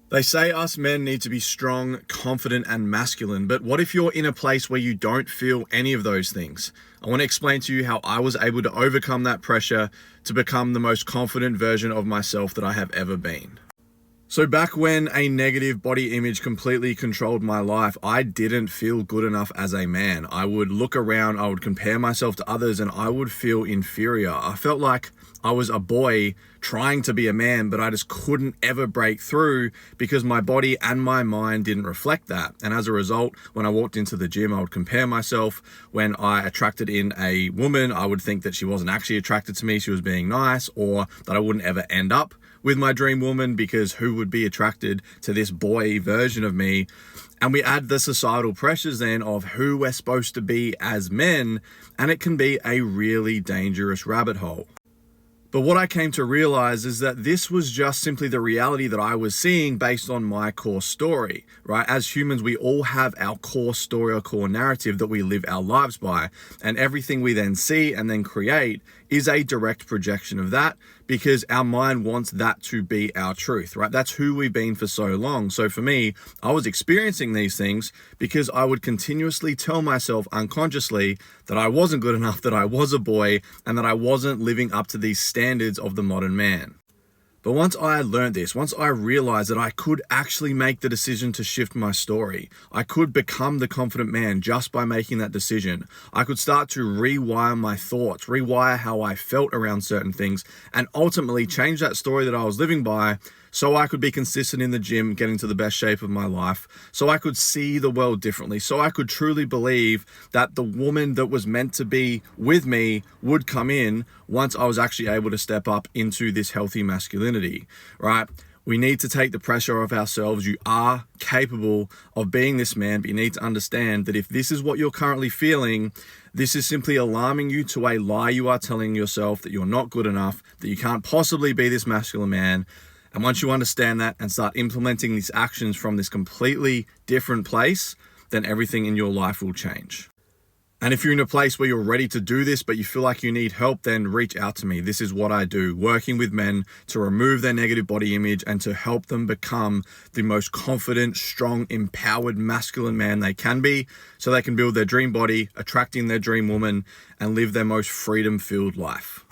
They say us men need to be strong, confident, and masculine, but what if you're in a place where you don't feel any of those things? I want to explain to you how I was able to overcome that pressure to become the most confident version of myself that I have ever been. So back when a negative body image completely controlled my life, I didn't feel good enough as a man. I would look around, I would compare myself to others, and I would feel inferior. I felt like I was a boy trying to be a man, but I just couldn't ever break through because my body and my mind didn't reflect that. And as a result, when I walked into the gym, I would compare myself. When I attracted in a woman, I would think that she wasn't actually attracted to me, she was being nice, or that I wouldn't ever end up with my dream woman because who would be attracted to this boy version of me? And we add the societal pressures then of who we're supposed to be as men, and it can be a really dangerous rabbit hole. But what I came to realize is that this was just simply the reality that I was seeing based on my core story, right? As humans, we all have our core story or core narrative that we live our lives by. And everything we then see and then create is a direct projection of that because our mind wants that to be our truth, right? That's who we've been for so long. So for me, I was experiencing these things because I would continuously tell myself unconsciously that I wasn't good enough, that I was a boy, and that I wasn't living up to these standards of the modern man. But once I learned this, once I realized that I could actually make the decision to shift my story, I could become the confident man just by making that decision. I could start to rewire my thoughts, rewire how I felt around certain things, and ultimately change that story that I was living by so I could be consistent in the gym, getting to the best shape of my life, so I could see the world differently, so I could truly believe that the woman that was meant to be with me would come in once I was actually able to step up into this healthy masculinity, right? We need to take the pressure off ourselves. You are capable of being this man, but you need to understand that if this is what you're currently feeling, this is simply alarming you to a lie you are telling yourself that you're not good enough, that you can't possibly be this masculine man. And once you understand that and start implementing these actions from this completely different place, then everything in your life will change. And if you're in a place where you're ready to do this, but you feel like you need help, then reach out to me. This is what I do, working with men to remove their negative body image and to help them become the most confident, strong, empowered, masculine man they can be so they can build their dream body, attracting their dream woman, and live their most freedom-filled life.